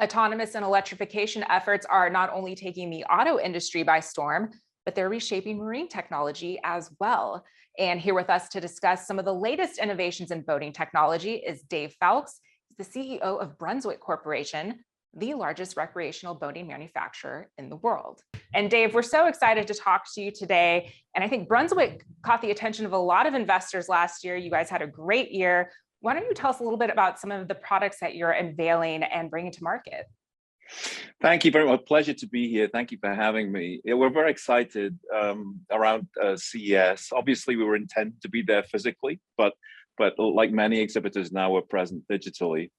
Autonomous and electrification efforts are not only taking the auto industry by storm, but they're reshaping marine technology as well. And here with us to discuss some of the latest innovations in boating technology is Dave Foulkes, the CEO of Brunswick Corporation, the largest recreational boating manufacturer in the world. And Dave, we're so excited to talk to you today. And I think Brunswick caught the attention of a lot of investors last year. You guys had a great year. Why don't you tell us a little bit about some of the products that you're unveiling and bringing to market? Thank you very much. Pleasure to be here. Thank you for having me. Yeah, we're very excited around CES. Obviously, we were intended to be there physically, but like many exhibitors now, we're present digitally.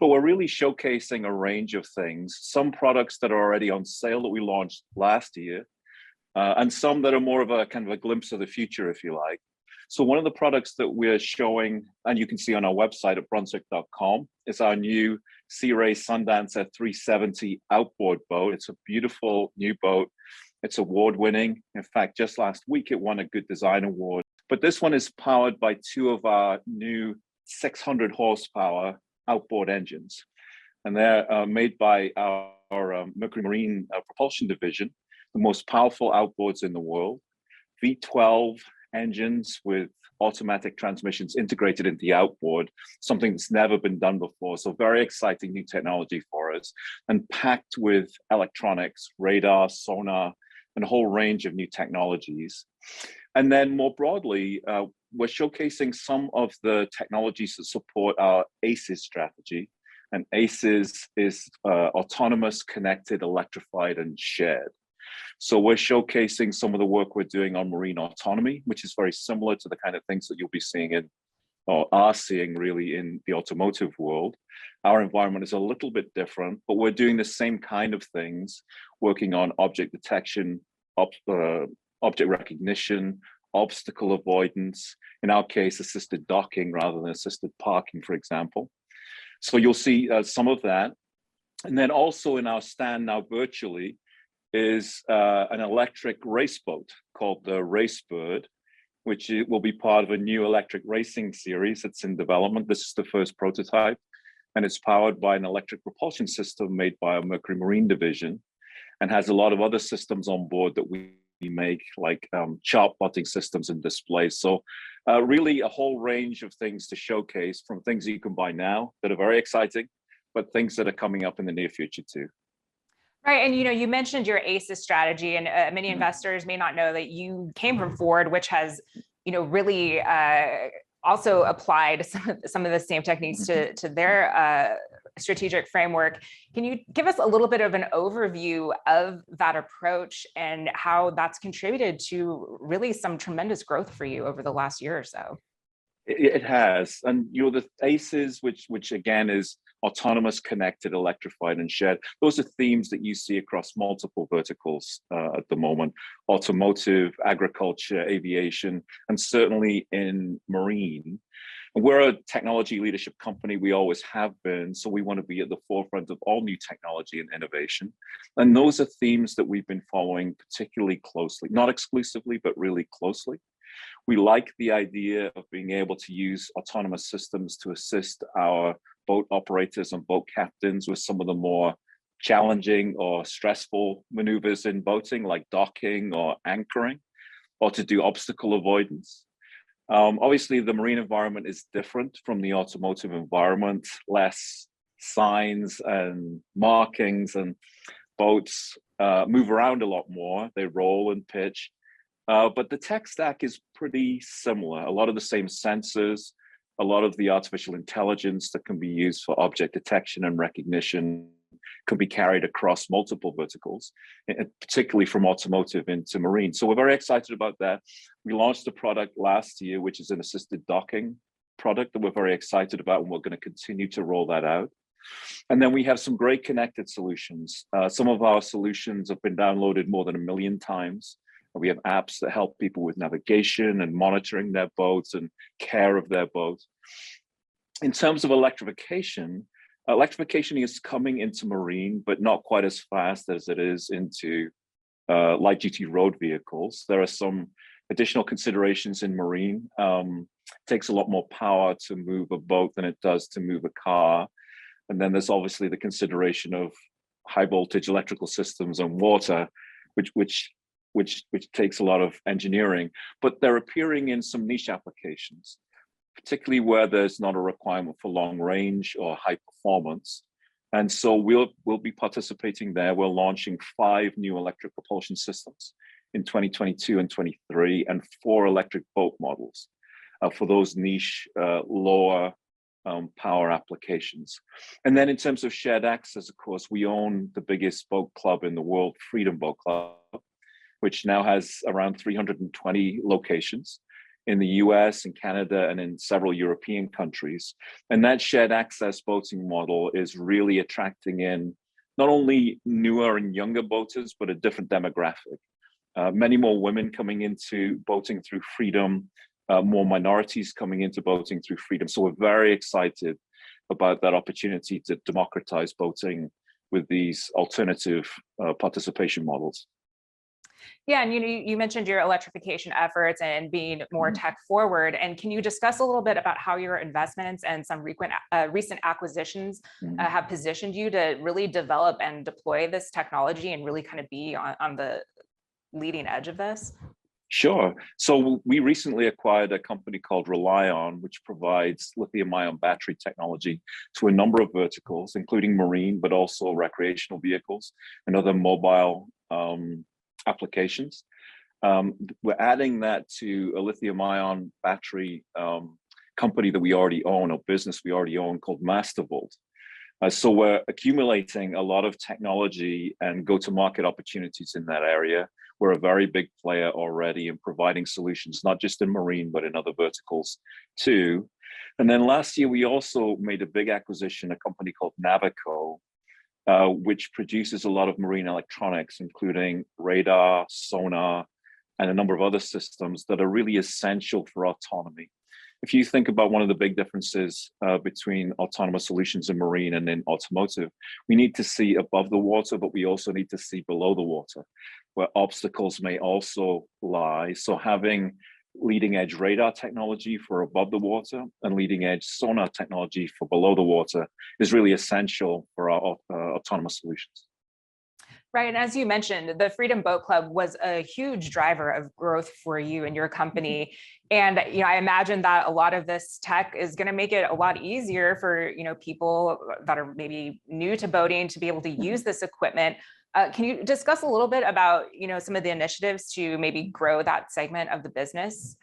But we're really showcasing a range of things, some products that are already on sale that we launched last year, and some that are more of a kind of a glimpse of the future, if you like. So one of the products that we're showing, and you can see on our website at brunswick.com, is our new Sea Ray Sundancer 370 outboard boat. It's a beautiful new boat. It's award-winning. In fact, just last week, it won a Good Design Award. But this one is powered by two of our new 600 horsepower outboard engines. And they're made by our Mercury Marine propulsion division, the most powerful outboards in the world. V12 engines with automatic transmissions integrated into the outboard, something that's never been done before. So very exciting new technology for us, and packed with electronics, radar, sonar, and a whole range of new technologies. And then more broadly, we're showcasing some of the technologies that support our ACES strategy. And ACES is autonomous, connected, electrified, and shared. So we're showcasing some of the work we're doing on marine autonomy, which is very similar to the kind of things that you'll be seeing in, or are seeing really in the automotive world. Our environment is a little bit different, but we're doing the same kind of things, working on object detection, object recognition, obstacle avoidance, in our case, assisted docking rather than assisted parking, for example. So you'll see some of that. And then also in our stand now virtually, is an electric race boat called the Racebird, which will be part of a new electric racing series that's in development. This is the first prototype, and it's powered by an electric propulsion system made by our Mercury Marine division, and has a lot of other systems on board that we make, like chart plotting systems and displays. So really a whole range of things to showcase, from things that you can buy now that are very exciting, but things that are coming up in the near future too. Right, and you mentioned your ACES strategy, and many investors may not know that you came from Ford, which has really also applied some of the same techniques to their strategic framework. Can you give us a little bit of an overview of that approach and how that's contributed to really some tremendous growth for you over the last year or so? It has, and the ACES, which again is autonomous, connected, electrified, and shared. Those are themes that you see across multiple verticals at the moment: automotive, agriculture, aviation, and certainly in marine. And we're a technology leadership company. We always have been, so we want to be at the forefront of all new technology and innovation. And those are themes that we've been following particularly closely, not exclusively, but really closely. We like the idea of being able to use autonomous systems to assist our boat operators and boat captains with some of the more challenging or stressful maneuvers in boating, like docking or anchoring, or to do obstacle avoidance. Obviously, the marine environment is different from the automotive environment, less signs and markings, and boats move around a lot more. They roll and pitch. But the tech stack is pretty similar. A lot of the same sensors, a lot of the artificial intelligence that can be used for object detection and recognition can be carried across multiple verticals, particularly from automotive into marine. So we're very excited about that. We launched a product last year, which is an assisted docking product that we're very excited about, and we're going to continue to roll that out. And then we have some great connected solutions. Some of our solutions have been downloaded more than 1 million times. We have apps that help people with navigation and monitoring their boats and care of their boats. In terms of electrification, electrification is coming into marine, but not quite as fast as it is into light duty road vehicles. There are some additional considerations in marine. It takes a lot more power to move a boat than it does to move a car. And then there's obviously the consideration of high voltage electrical systems and water, which takes a lot of engineering, but they're appearing in some niche applications, particularly where there's not a requirement for long range or high performance. And so we'll be participating there. We're launching 5 new electric propulsion systems in 2022 and 23, and 4 electric boat models for those niche lower power applications. And then in terms of shared access, of course, we own the biggest boat club in the world, Freedom Boat Club, which now has around 320 locations in the US and Canada and in several European countries. And that shared access boating model is really attracting in not only newer and younger boaters, but a different demographic. Many more women coming into boating through Freedom, more minorities coming into boating through Freedom. So we're very excited about that opportunity to democratize boating with these alternative participation models. Yeah, and you mentioned your electrification efforts and being more tech forward. And can you discuss a little bit about how your investments and some recent acquisitions have positioned you to really develop and deploy this technology and really kind of be on the leading edge of this? Sure. So we recently acquired a company called Relion, which provides lithium-ion battery technology to a number of verticals, including marine, but also recreational vehicles and other mobile applications. We're adding that to a lithium-ion battery company that we already own, or business we already own, called Mastervolt. So we're accumulating a lot of technology and go-to-market opportunities in that area. We're a very big player already in providing solutions, not just in marine, but in other verticals too. And then last year, we also made a big acquisition, a company called Navico, which produces a lot of marine electronics, including radar, sonar, and a number of other systems that are really essential for autonomy. If you think about one of the big differences between autonomous solutions in marine and in automotive, we need to see above the water, but we also need to see below the water, where obstacles may also lie. So having leading edge radar technology for above the water and leading edge sonar technology for below the water is really essential for our autonomous solutions. Right, and as you mentioned, the Freedom Boat Club was a huge driver of growth for you and your company. And I imagine that a lot of this tech is going to make it a lot easier for people that are maybe new to boating to be able to use this equipment. Can you discuss a little bit about some of the initiatives to maybe grow that segment of the business?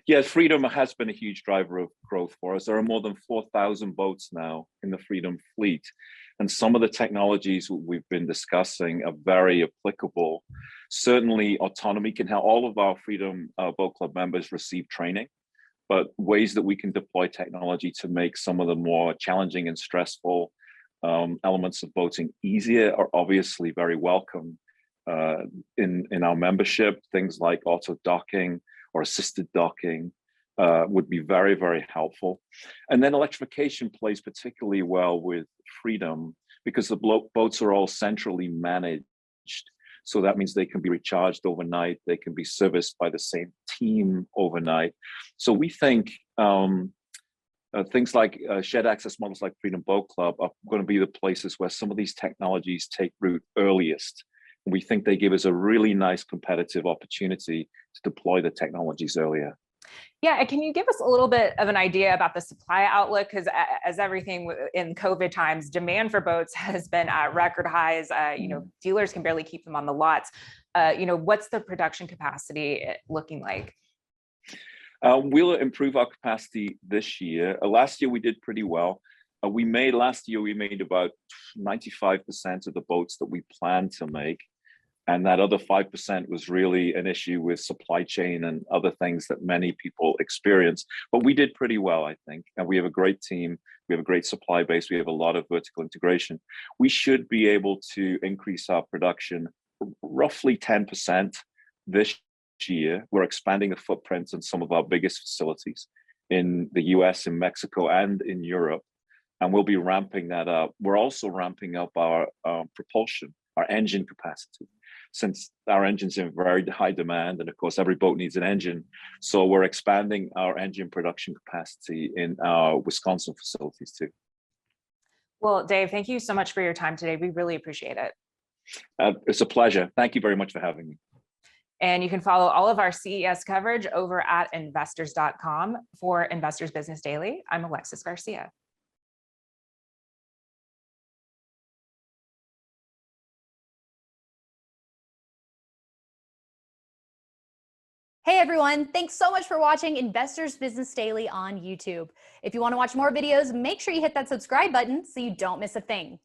Yeah, Freedom has been a huge driver of growth for us. There are more than 4,000 boats now in the Freedom fleet. And some of the technologies we've been discussing are very applicable. Certainly, autonomy can help. All of our Freedom Boat Club members receive training, but ways that we can deploy technology to make some of the more challenging and stressful elements of boating easier are obviously very welcome in our membership. Things like auto docking or assisted docking would be very, very helpful. And then electrification plays particularly well with Freedom because the boats are all centrally managed. So that means they can be recharged overnight. They can be serviced by the same team overnight. So we think things like shared access models like Freedom Boat Club are going to be the places where some of these technologies take root earliest. And we think they give us a really nice competitive opportunity to deploy the technologies earlier. Yeah, and can you give us a little bit of an idea about the supply outlook? Because as everything in COVID times, demand for boats has been at record highs. Dealers can barely keep them on the lots. What's the production capacity looking like? We'll improve our capacity this year. Last year we did pretty well. Last year we made about 95% of the boats that we planned to make. And that other 5% was really an issue with supply chain and other things that many people experience. But we did pretty well, I think. And we have a great team. We have a great supply base. We have a lot of vertical integration. We should be able to increase our production roughly 10% this year. We're expanding the footprint in some of our biggest facilities in the US, in Mexico, and in Europe. And we'll be ramping that up. We're also ramping up our propulsion, our engine capacity, since our engine's in very high demand, and of course every boat needs an engine. So we're expanding our engine production capacity in our Wisconsin facilities too. Well, Dave, thank you so much for your time today. We really appreciate it. It's a pleasure. Thank you very much for having me. And you can follow all of our CES coverage over at investors.com. For Investors Business Daily, I'm Alexis Garcia. Hey everyone, thanks so much for watching Investors Business Daily on YouTube. If you want to watch more videos, make sure you hit that subscribe button so you don't miss a thing.